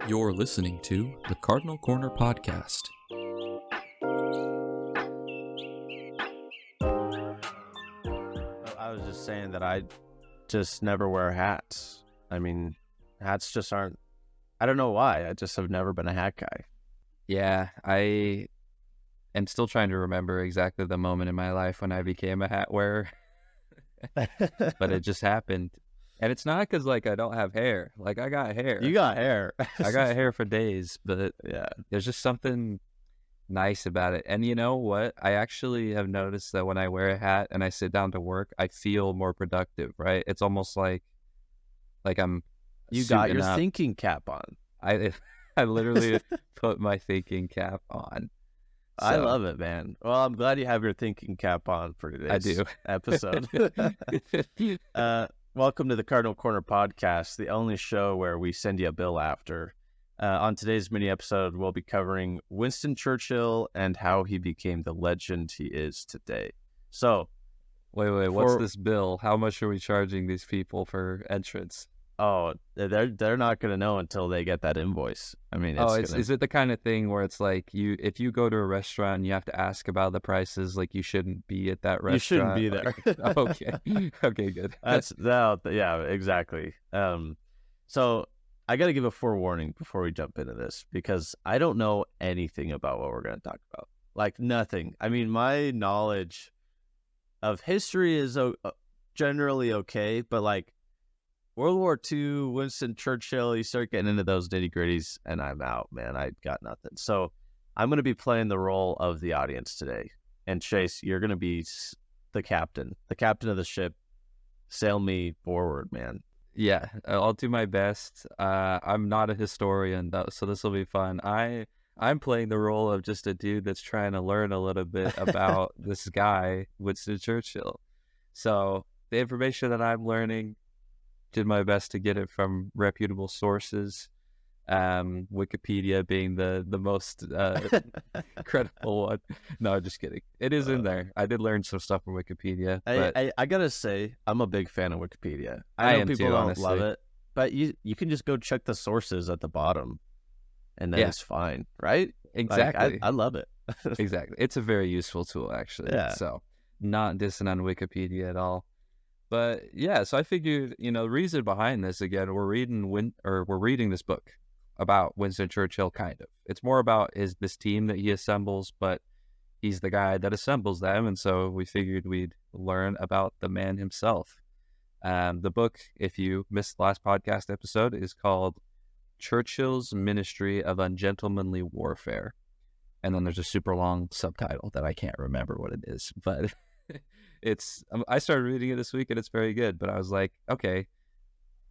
You're listening to the Cardinal Corner Podcast. I was just saying that I just never wear hats. I mean, hats just aren't, I don't know why. I just have never been a hat guy. Yeah, I am still trying to remember exactly the moment in my life when I became a hat wearer, but it just happened. And it's not because, like, I don't have hair. Like, I got hair. You got hair. I got hair for days, but Yeah. there's just something nice about it. And you know what? I actually have noticed that when I wear a hat and I sit down to work, I feel more productive, right? It's almost like I'm You got suiting your up. thinking cap on. I literally put my thinking cap on. I So, love it, man. Well, I'm glad you have your thinking cap on for I today's do. episode. Welcome to the Cardinal Corner Podcast, the only show where we send you a bill after. On today's mini episode, we'll be covering Winston Churchill and how he became the legend he is today. So, Wait, what's this bill? How much are we charging these people for entrance? oh, they're not going to know until they get that invoice. I mean, Is it the kind of thing where it's like if you go to a restaurant and you have to ask about the prices, like you shouldn't be at that restaurant? You shouldn't be there. Like, okay, good. Yeah, exactly. So I got to give a forewarning before we jump into this because I don't know anything about what we're going to talk about. Like nothing. I mean, my knowledge of history is generally okay, but like World War II, Winston Churchill, you start getting into those nitty gritties, and I'm out, man. I got nothing. So I'm going to be playing the role of the audience today. And Chase, you're going to be the captain of the ship. Sail me forward, man. Yeah, I'll do my best. I'm not a historian though, so this will be fun. I'm playing the role of just a dude that's trying to learn a little bit about this guy, Winston Churchill. So the information that I'm learning, did my best to get it from reputable sources. Wikipedia being the most credible one. No, just kidding. It is in there. I did learn some stuff from Wikipedia. But I gotta say, I'm a big fan of Wikipedia. I know am people too, don't honestly. love it, but you can just go check the sources at the bottom, and then Yeah. it's fine, right? exactly. Like, I love it. Exactly. It's a very useful tool, actually. Yeah. So not dissing on Wikipedia at all. But yeah, so I figured, the reason behind this, again, we're reading this book about Winston Churchill, kind of. It's more about this team that he assembles, but he's the guy that assembles them. And so we figured we'd learn about the man himself. The book, if you missed the last podcast episode, is called Churchill's Ministry of Ungentlemanly Warfare. And then there's a super long subtitle that I can't remember what it is, but I started reading it this week and it's very good. But I was like, okay,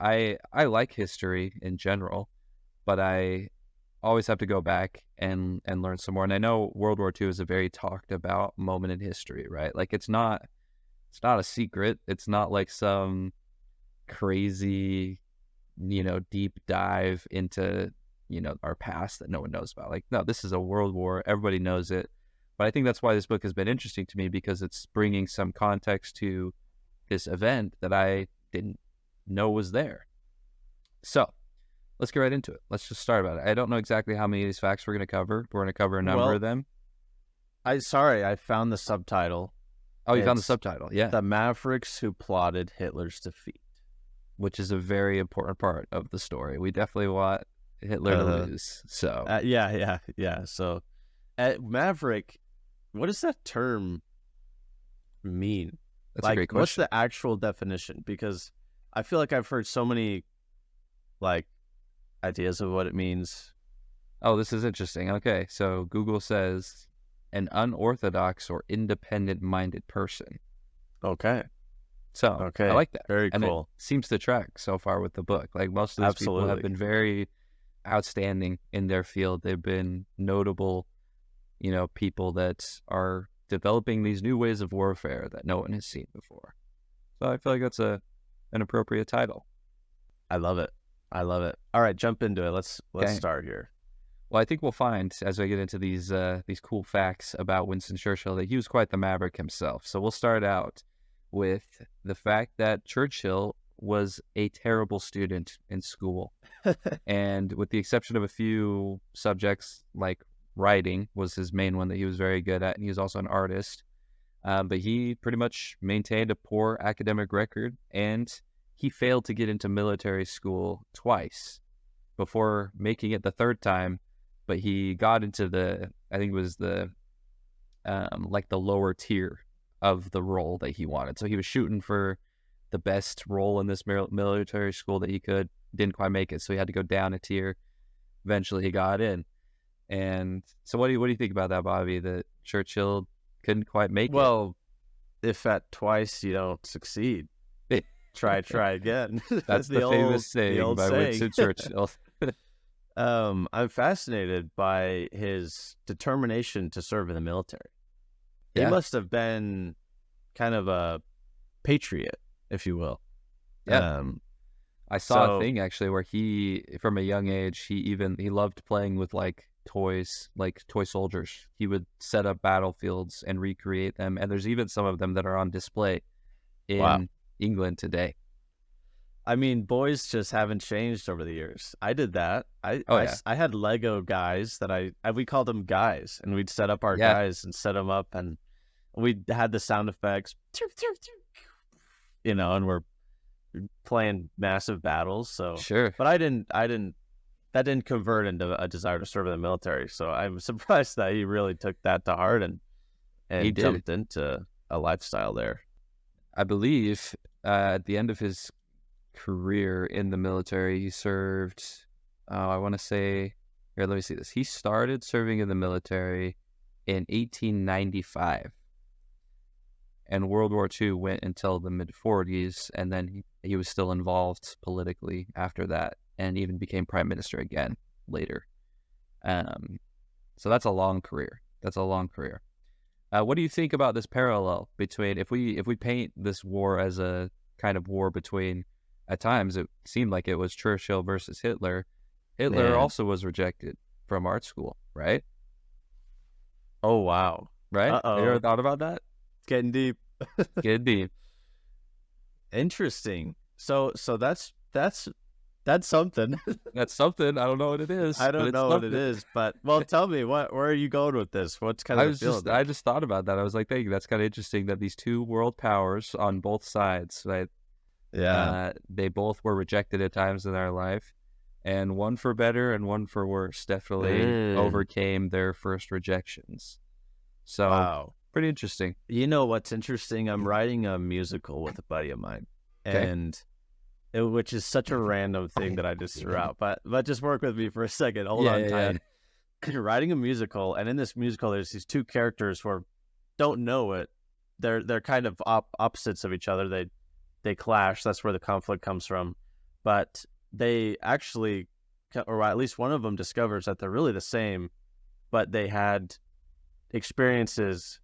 I like history in general, but I always have to go back and learn some more. And I know World War II is a very talked about moment in history, right? Like it's not a secret. It's not like some crazy, deep dive into, our past that no one knows about. Like, no, this is a world war. Everybody knows it. But I think that's why this book has been interesting to me, because it's bringing some context to this event that I didn't know was there. So let's get right into it. Let's just start about it. I don't know exactly how many of these facts we're going to cover. We're going to cover a number of them. I found the subtitle. Oh, you found the It's subtitle. Yeah. The Mavericks Who Plotted Hitler's Defeat. Which is a very important part of the story. We definitely want Hitler to lose. So yeah. So Maverick, what does that term mean? That's a great question. What's the actual definition? Because I feel like I've heard so many ideas of what it means. Oh, this is interesting. Okay, so Google says an unorthodox or independent-minded person. Okay. So Okay. I like that. Very and cool. It seems to track so far with the book. Like most of these people have been very outstanding in their field. They've been notable, people that are developing these new ways of warfare that no one has seen before. So I feel like that's an appropriate title. I love it. All right, jump into it. Let's start here. Well, I think we'll find as we get into these cool facts about Winston Churchill that he was quite the maverick himself. So we'll start out with the fact that Churchill was a terrible student in school. And with the exception of a few subjects, like writing was his main one that he was very good at, and he was also an artist. But he pretty much maintained a poor academic record, and he failed to get into military school twice before making it the third time. But he got into I think it was the like the lower tier of the role that he wanted. So he was shooting for the best role in this military school that he could, didn't quite make it. So he had to go down a tier. Eventually he got in. And so what do you think about that, Bobby, that Churchill couldn't quite make it? Well, if at twice you don't succeed, try again. That's the famous saying by Winston Churchill. I'm fascinated by his determination to serve in the military. Yeah. He must have been kind of a patriot, if you will. Yeah. I saw a thing actually where he, from a young age, he loved playing with like toys, like toy soldiers. He would set up battlefields and recreate them. And there's even some of them that are on display in England today. I mean, boys just haven't changed over the years. I did that. I had Lego guys that we called them guys, and we'd set up our guys and set them up, and we had the sound effects, and we're playing massive battles. So sure, but that didn't convert into a desire to serve in the military. So I'm surprised that he really took that to heart and he jumped into a lifestyle there. I believe at the end of his career in the military, he served, I want to say, here, let me see this. He started serving in the military in 1895. And World War II went until the mid-40s, and then he was still involved politically after that, and even became prime minister again later. So that's a long career. What do you think about this parallel between, if we paint this war as a kind of war between, at times it seemed like it was Churchill versus Hitler. Hitler also was rejected from art school, right? Oh, wow. Right? Uh-oh. Have you ever thought about that? It's getting deep. Getting deep. Interesting. So that's something. That's something. I don't know what it is. I don't know what it is, but well, tell me where are you going with this? What's kind of I just thought about that. I was like, thank you. That's kind of interesting that these two world powers on both sides, right? Yeah. They both were rejected at times in their life, and one for better and one for worse definitely overcame their first rejections. So wow. Pretty interesting. You know what's interesting? I'm writing a musical with a buddy of mine, and which is such a random thing that I just threw out. But just work with me for a second. Hold on tight. You're writing a musical, and in this musical, there's these two characters who don't know it. They're kind of opposites of each other. They clash. That's where the conflict comes from. But they actually, or at least one of them discovers that they're really the same, but they had experiences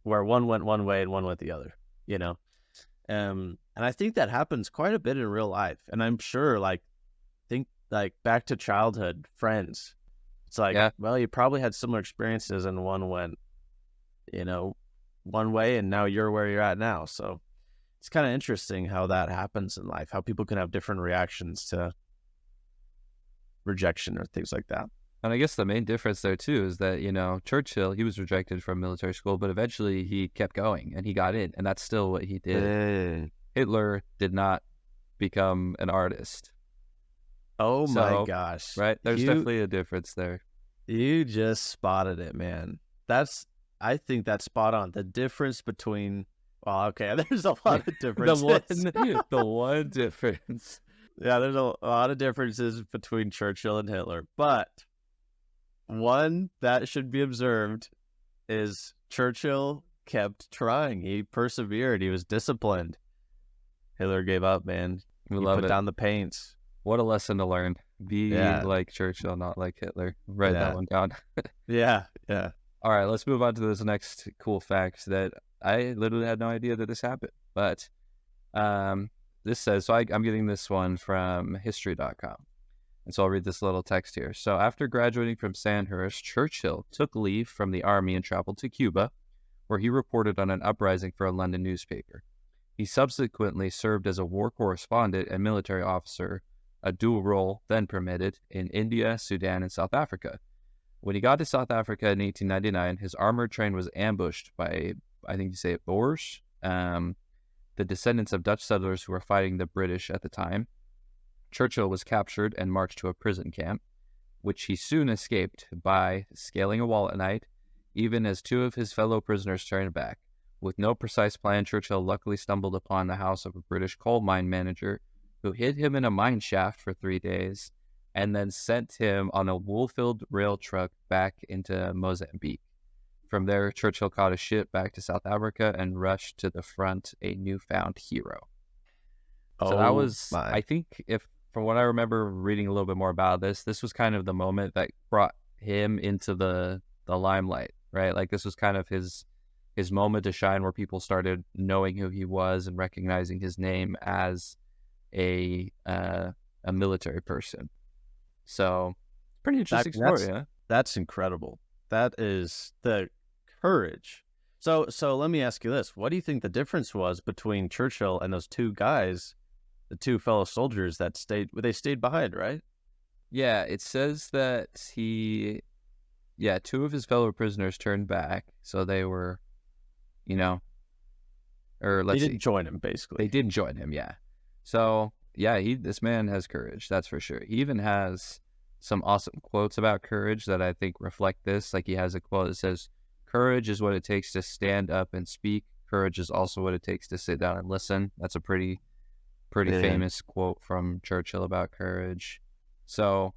where one went one way and one went the other, And I think that happens quite a bit in real life. And I'm sure, think back to childhood friends. It's like, well, you probably had similar experiences and one went, one way, and now you're where you're at now. So it's kind of interesting how that happens in life, how people can have different reactions to rejection or things like that. And I guess the main difference there too is that, Churchill, he was rejected from military school, but eventually he kept going and he got in, and that's still what he did. Hitler did not become an artist. Oh my gosh. Right? There's definitely a difference there. You just spotted it, man. I think that's spot on. The difference between, there's a lot of differences. the one difference. Yeah, there's a lot of differences between Churchill and Hitler, but one that should be observed is Churchill kept trying. He persevered. He was disciplined. Hitler gave up, man. He put down the paints. What a lesson to learn. Be like Churchill, not like Hitler. Write that one down. Yeah. All right, let's move on to this next cool fact that I literally had no idea that this happened. But this says, so I'm getting this one from history.com. And so I'll read this little text here. So after graduating from Sandhurst, Churchill took leave from the army and traveled to Cuba, where he reported on an uprising for a London newspaper. He subsequently served as a war correspondent and military officer, a dual role then permitted, in India, Sudan, and South Africa. When he got to South Africa in 1899, his armored train was ambushed by, I think you say it, Boers, the descendants of Dutch settlers who were fighting the British at the time. Churchill was captured and marched to a prison camp, which he soon escaped by scaling a wall at night, even as two of his fellow prisoners turned back. With no precise plan, Churchill luckily stumbled upon the house of a British coal mine manager who hid him in a mine shaft for 3 days and then sent him on a wool-filled rail truck back into Mozambique. From there, Churchill caught a ship back to South Africa and rushed to the front, a newfound hero. So that was, I think, from what I remember reading a little bit more about this was kind of the moment that brought him into the limelight, right? Like this was kind of his moment to shine, where people started knowing who he was and recognizing his name as a military person. So pretty interesting story, huh? That's incredible. That is the courage. So let me ask you this. What do you think the difference was between Churchill and those two guys, the two fellow soldiers that stayed behind, right? Yeah, it says that two of his fellow prisoners turned back. So they were, they didn't join him, basically. They didn't join him, yeah. So, yeah, this man has courage, that's for sure. He even has some awesome quotes about courage that I think reflect this. Like he has a quote that says, "Courage is what it takes to stand up and speak. Courage is also what it takes to sit down and listen." That's a pretty famous quote from Churchill about courage. So,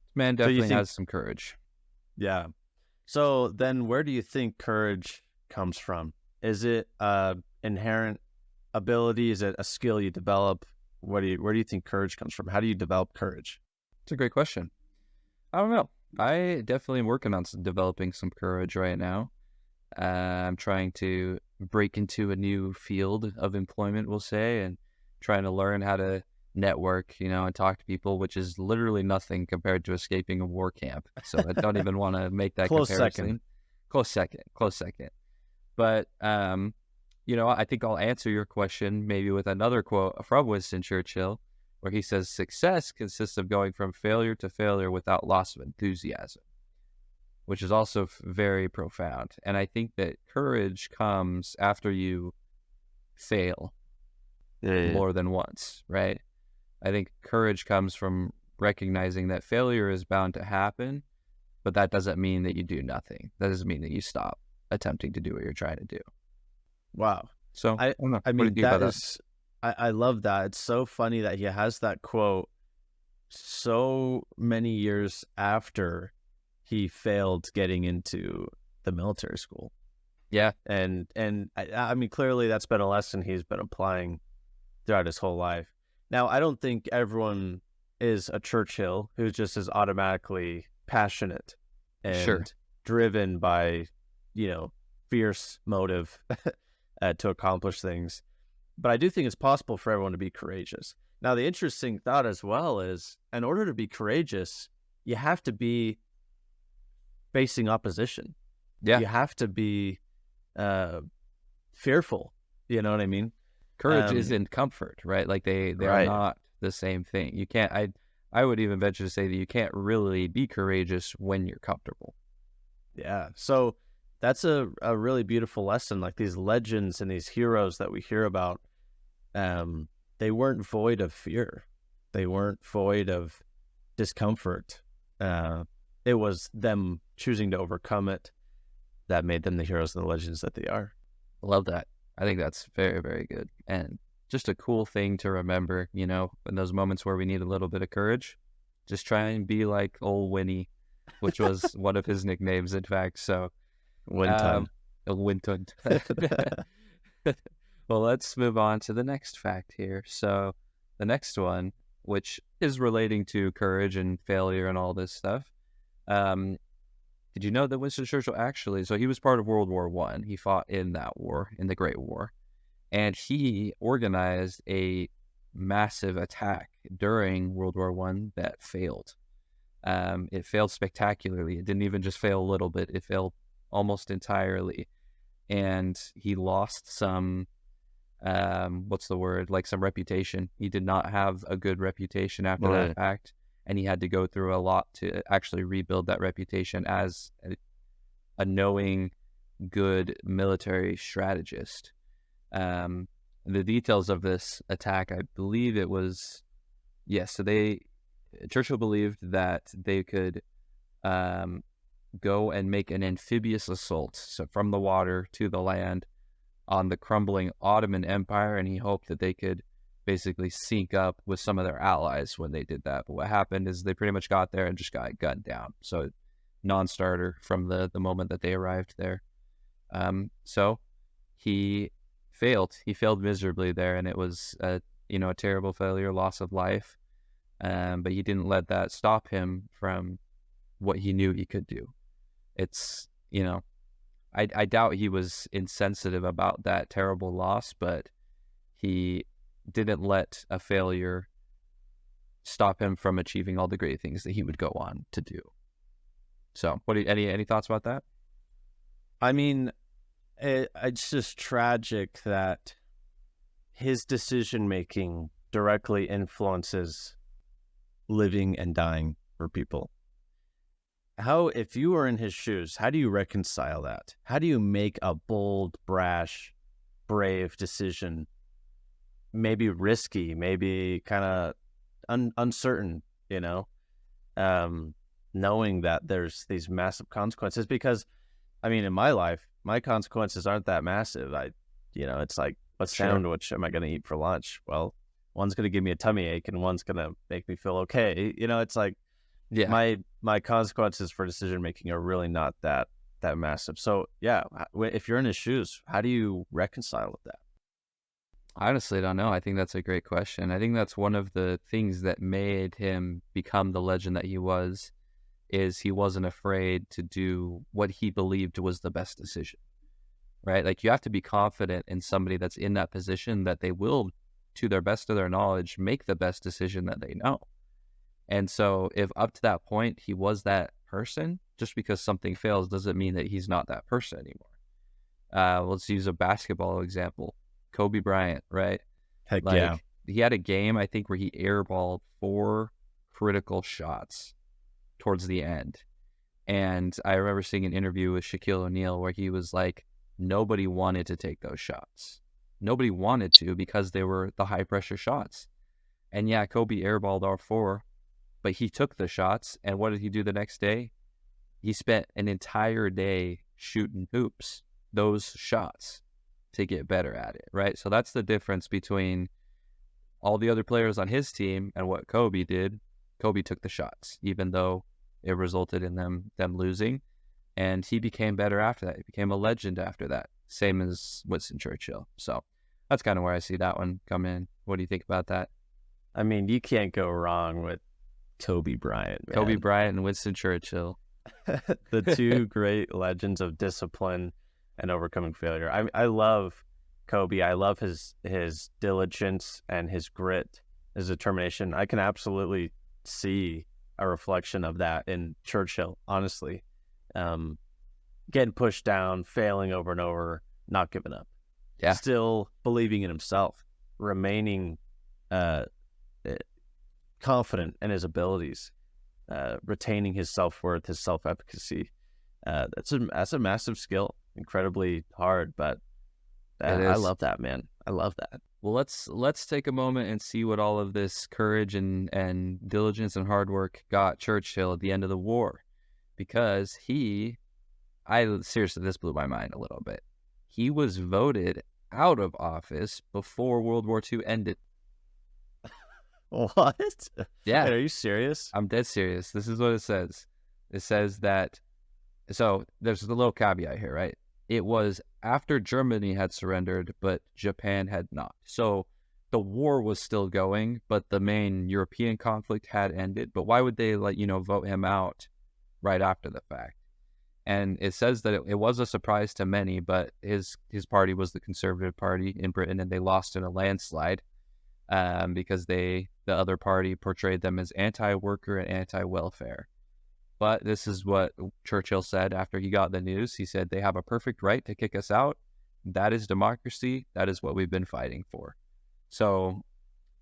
this man definitely has some courage. Yeah. So then where do you think courage comes from? Is it inherent ability? Is it a skill you develop? Where do you think courage comes from? How do you develop courage? It's a great question. I don't know. I definitely am working on developing some courage right now. I'm trying to break into a new field of employment, we'll say, and trying to learn how to network, and talk to people, which is literally nothing compared to escaping a war camp. So I don't even want to make that comparison. Close second. But, I think I'll answer your question maybe with another quote from Winston Churchill, where he says, "Success consists of going from failure to failure without loss of enthusiasm," which is also very profound. And I think that courage comes after you fail more than once, right? I think courage comes from recognizing that failure is bound to happen, but that doesn't mean that you do nothing. That doesn't mean that you stop attempting to do what you're trying to do. Wow. So I mean, I love that. It's so funny that he has that quote so many years after he failed getting into the military school. Yeah. And I mean, clearly that's been a lesson he's been applying throughout his whole life. Now, I don't think everyone is a Churchill who just is automatically passionate and driven by, fierce motive to accomplish things. But I do think it's possible for everyone to be courageous. Now, the interesting thought as well is, in order to be courageous, you have to be facing opposition. Yeah. You have to be fearful. You know what I mean? Courage isn't comfort, right? Like they are not the same thing. You can't, I would even venture to say that you can't really be courageous when you're comfortable. Yeah. So that's a really beautiful lesson. Like these legends and these heroes that we hear about, they weren't void of fear. They weren't void of discomfort. It was them choosing to overcome it that made them the heroes and the legends that they are. Love that. I think that's very, very good. And just a cool thing to remember, in those moments where we need a little bit of courage, just try and be like old Winnie, which was one of his nicknames, in fact. So, Winton. Well, let's move on to the next fact here. So the next one, which is relating to courage and failure and all this stuff. Did you know that Winston Churchill so he was part of World War I. He fought in that war, in the Great War. And he organized a massive attack during World War I that failed. It failed spectacularly. It didn't even just fail a little bit. It failed almost entirely. And he lost some what's the word? Like some reputation. He did not have a good reputation after Right. that fact, and he had to go through a lot to actually rebuild that reputation as a knowing, good military strategist. The details of this attack, I believe it was, yes. So Churchill believed that they could go and make an amphibious assault, so from the water to the land, on the crumbling Ottoman Empire, and he hoped that they could basically sync up with some of their allies when they did that. But what happened is they pretty much got there and just got gunned down. So non-starter from the moment that they arrived there. So he failed. He failed miserably there, and it was a terrible failure, loss of life. But he didn't let that stop him from what he knew he could do. It's, I doubt he was insensitive about that terrible loss, but he didn't let a failure stop him from achieving all the great things that he would go on to do. So, any thoughts about that? I mean, it's just tragic that his decision making directly influences living and dying for people. If you were in his shoes, how do you reconcile that? How do you make a bold, brash, brave decision? Maybe risky, maybe kind of uncertain, knowing that there's these massive consequences. Because, I mean, in my life, my consequences aren't that massive. It's like, what sandwich am I going to eat for lunch? Well, one's going to give me a tummy ache and one's going to make me feel okay. It's like, yeah, my consequences for decision making are really not that massive. So yeah, if you're in his shoes, how do you reconcile with that? I honestly don't know. I think that's a great question. I think that's one of the things that made him become the legend that he was, is he wasn't afraid to do what he believed was the best decision, right? Like, you have to be confident in somebody that's in that position that they will, to their best of their knowledge, make the best decision that they know. And so if up to that point he was that person, just because something fails doesn't mean that he's not that person anymore. Let's use a basketball example. Kobe Bryant, right? Heck yeah. He had a game, I think, where he airballed 4 critical shots towards the end. And I remember seeing an interview with Shaquille O'Neal where he was like, nobody wanted to take those shots. Nobody wanted to, because they were the high pressure shots. And yeah, Kobe airballed all 4. But he took the shots, and what did he do the next day? He spent an entire day shooting hoops, those shots, to get better at it, right? So that's the difference between all the other players on his team and what Kobe did. Kobe took the shots, even though it resulted in them losing, and he became better after that. He became a legend after that, same as Winston Churchill. So that's kind of where I see that one come in. What do you think about that? I mean, you can't go wrong with Kobe Bryant, man. Kobe Bryant and Winston Churchill. The two great legends of discipline and overcoming failure. I love Kobe. I love his diligence and his grit, his determination. I can absolutely see a reflection of that in Churchill, honestly. Getting pushed down, failing over and over, not giving up. Yeah. Still believing in himself, remaining confident in his abilities, retaining his self-worth, his self-efficacy. That's a massive skill, incredibly hard, but I love that, man. I love that. Well, let's take a moment and see what all of this courage and diligence and hard work got Churchill at the end of the war, because seriously, this blew my mind a little bit. He was voted out of office before World War II ended. What? Yeah. Wait, are you serious? I'm dead serious. This is what it says. It says that, so there's a little caveat here, right? It was after Germany had surrendered, but Japan had not. So the war was still going, but the main European conflict had ended. But why would they vote him out right after the fact? And it says that it was a surprise to many, but his party was the Conservative Party in Britain, and they lost in a landslide. Because the other party portrayed them as anti-worker and anti-welfare. But this is what Churchill said after he got the news. He said, they have a perfect right to kick us out. that is democracy. That is what we've been fighting for. So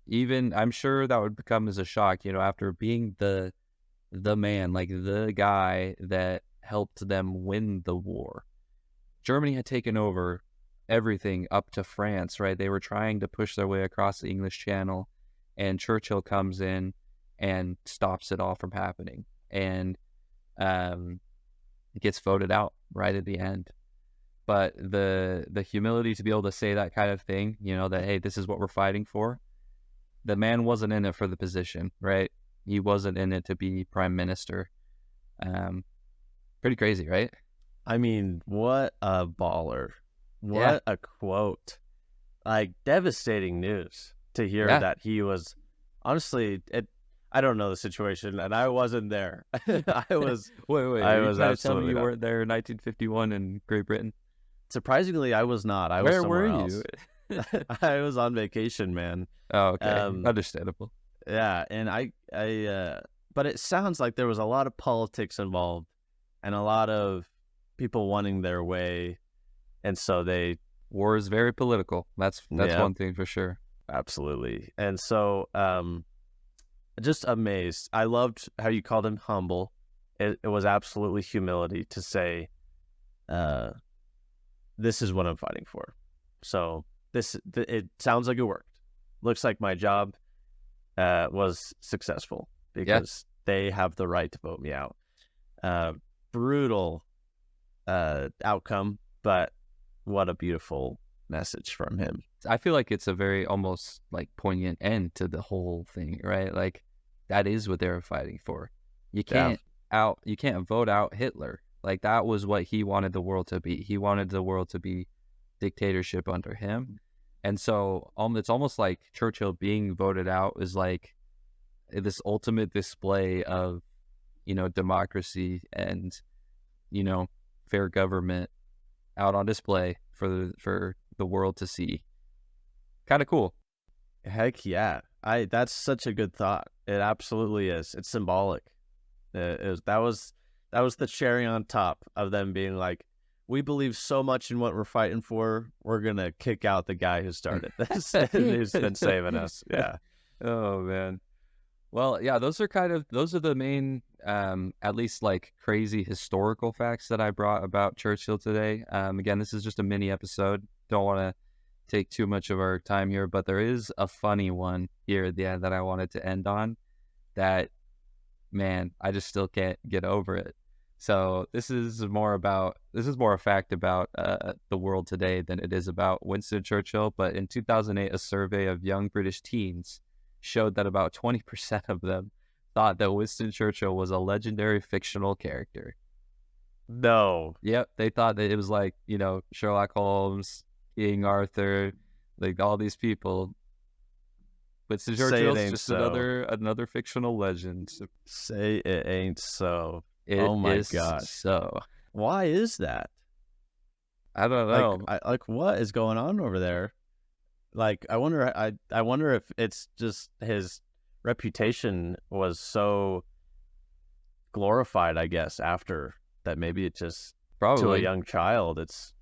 even I'm sure that would become as a shock, after being the man, like the guy that helped them win the war. Germany had taken over everything up to France, right? They were trying to push their way across the English Channel, and Churchill comes in and stops it all from happening, and gets voted out right at the end. But the humility to be able to say that kind of thing, that, hey, this is what we're fighting for. The man wasn't in it for the position, right? He wasn't in it to be prime minister. Pretty crazy, right? I mean, what a baller. What a quote. Like, devastating news to hear that he was, honestly, I don't know the situation, and I wasn't there. I was... Wait, I you was trying to tell me absolutely you not. weren't there in 1951 in Great Britain? Surprisingly, I was not. I was Where somewhere were else. you? I was on vacation, man. Oh, okay. Understandable. Yeah, and but it sounds like there was a lot of politics involved and a lot of people wanting their way, and so war is very political. That's one thing for sure. Absolutely. And so just amazed. I loved how you called him humble. It was absolutely humility to say, this is what I'm fighting for. So it sounds like it worked. Looks like my job was successful because they have the right to vote me out. Brutal outcome, but what a beautiful message from him. I feel like it's a very almost like poignant end to the whole thing, right? Like that is what they were fighting for. You can't vote out Hitler. Like that was what he wanted the world to be. He wanted the world to be dictatorship under him. And so it's almost like Churchill being voted out is like this ultimate display of, democracy and, fair government out on display for the world to see. Kind of cool. Heck yeah. That's such a good thought. It absolutely is. It's symbolic. That was the cherry on top of them being like, we believe so much in what we're fighting for. We're going to kick out the guy who started this, who's been saving us. Yeah. Oh, man. Well, yeah, those are the main, at least like crazy historical facts that I brought about Churchill today. Again, this is just a mini episode. Don't want to take too much of our time here, but there is a funny one here at the end that I wanted to end on that, man, I just still can't get over it. So this is more a fact about the world today than it is about Winston Churchill. But in 2008, a survey of young British teens showed that about 20% of them thought that Winston Churchill was a legendary fictional character. No. Yep, they thought that it was like, Sherlock Holmes, King Arthur, like all these people. Winston Churchill's just another fictional legend. Say it ain't so. Oh my gosh. So why is that? I don't know. Like what is going on over there? Like I wonder if it's just his reputation was so glorified, I guess, after that. Maybe it just probably to a young child it's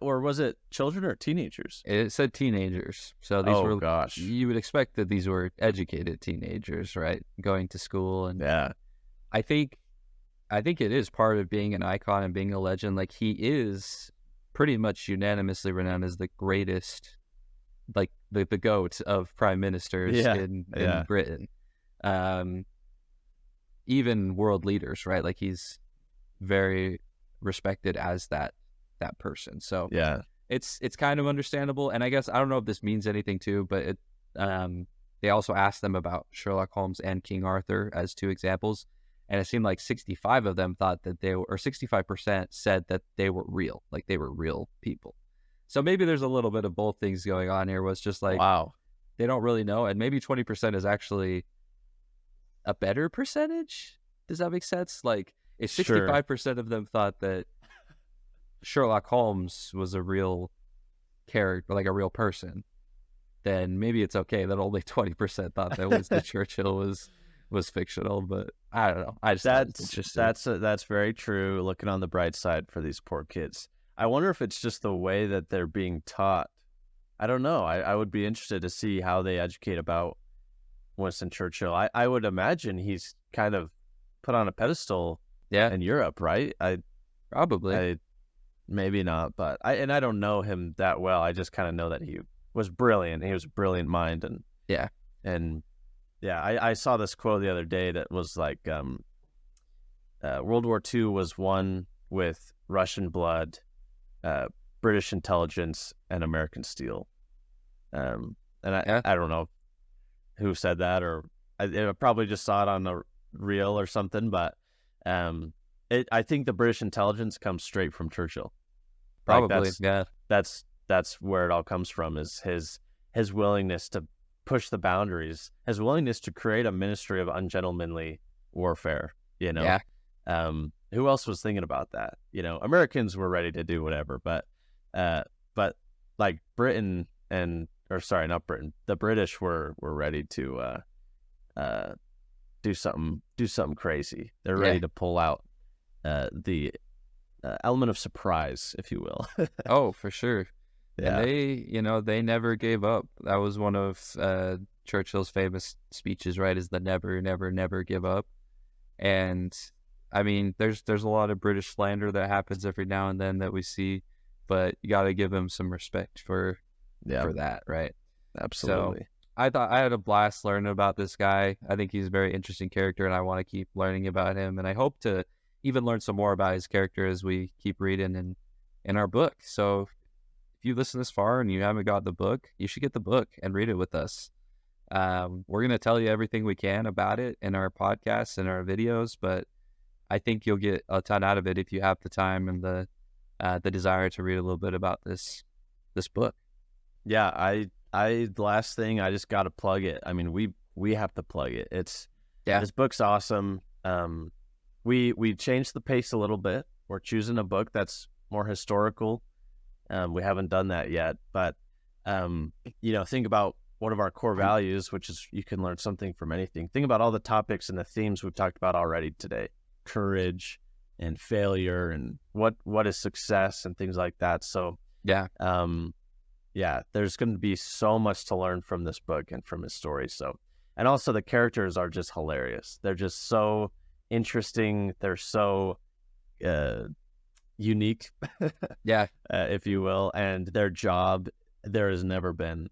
or was it children or teenagers? It said teenagers. So these were gosh. You would expect that these were educated teenagers, right? Going to school. And yeah. I think it is part of being an icon and being a legend. Like he is pretty much unanimously renowned as the greatest, like the GOAT of prime ministers in Britain. Even world leaders, right? Like he's very respected as that person. So yeah, it's kind of understandable. And I guess I don't know if this means anything too, but they also asked them about Sherlock Holmes and King Arthur as two examples. And it seemed like 65 of them thought that 65% said that they were real, like they were real people. So maybe there's a little bit of both things going on here. Was just like, wow, they don't really know. And maybe 20% is actually a better percentage. Does that make sense? Like if 65% of them thought that Sherlock Holmes was a real character, like a real person, then maybe it's okay that only 20% thought that Winston Churchill was fictional. But I don't know. I just that's very true. Looking on the bright side for these poor kids. I wonder if it's just the way that they're being taught. I don't know. I would be interested to see how they educate about Winston Churchill. I would imagine he's kind of put on a pedestal in Europe, right? Probably. Maybe not, but I don't know him that well. I just kind of know that he was brilliant. He was a brilliant mind, and I saw this quote the other day that was like, World War II was won with Russian blood, British intelligence, and American steel. And I don't know who said that, or I probably just saw it on a reel or something, but I think the British intelligence comes straight from Churchill. Probably, That's where it all comes from, is his willingness to push the boundaries, his willingness to create a ministry of ungentlemanly warfare, you know? Yeah. Who else was thinking about that? You know, Americans were ready to do whatever, but like Britain not Britain, the British were ready to do something crazy. They're ready to pull out the element of surprise, if you will. Oh, for sure. Yeah. And they never gave up. That was one of Churchill's famous speeches, right? Is the never, never, never give up. And I mean, there's a lot of British slander that happens every now and then that we see, but you got to give him some respect for that, right? Absolutely. So I thought I had a blast learning about this guy. I think he's a very interesting character, and I want to keep learning about him. And I hope to even learn some more about his character as we keep reading in our book. So if you listen this far and you haven't got the book, you should get the book and read it with us. We're going to tell you everything we can about it in our podcasts and our videos, but I think you'll get a ton out of it if you have the time and the desire to read a little bit about this book. Yeah, the last thing, I just got to plug it. I mean, we have to plug it. This book's awesome. We changed the pace a little bit. We're choosing a book that's more historical. We haven't done that yet, but think about one of our core values, which is you can learn something from anything. Think about all the topics and the themes we've talked about already today: courage and failure, and what is success, and things like that. So there's going to be so much to learn from this book and from his story. So, and also the characters are just hilarious. They're just so interesting. They're so unique, if you will. And their job, there has never been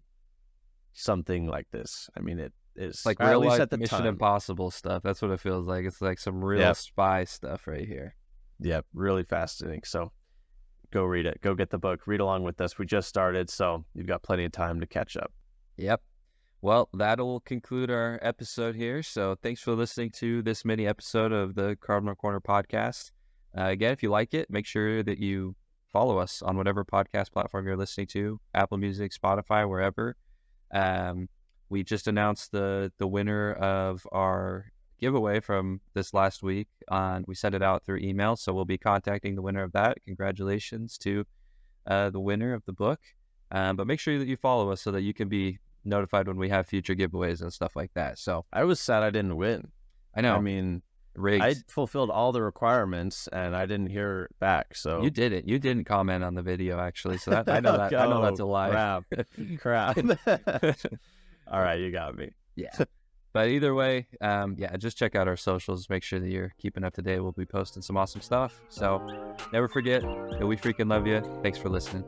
something like this. I mean, it is like real life Mission Impossible stuff. That's what it feels like. It's like some real spy stuff right here. Yep, really fascinating. So go read it. Go get the book. Read along with us. We just started, so you've got plenty of time to catch up. Yep. Well, that'll conclude our episode here. So thanks for listening to this mini episode of the Cardinal Corner podcast. Again, if you like it, make sure that you follow us on whatever podcast platform you're listening to, Apple Music, Spotify, wherever. We just announced the winner of our giveaway from this last week. We sent it out through email, so we'll be contacting the winner of that. Congratulations to the winner of the book. But make sure that you follow us so that you can be notified when we have future giveaways and stuff like that. So I was sad I didn't win. I know. I mean, rigged. I fulfilled all the requirements and I didn't hear back. So you did it. You didn't comment on the video actually. So that I know that I know that's a lie. Crap. All right, you got me. Yeah. But either way, just check out our socials. Make sure that you're keeping up to date. We'll be posting some awesome stuff. So never forget that we freaking love you. Thanks for listening.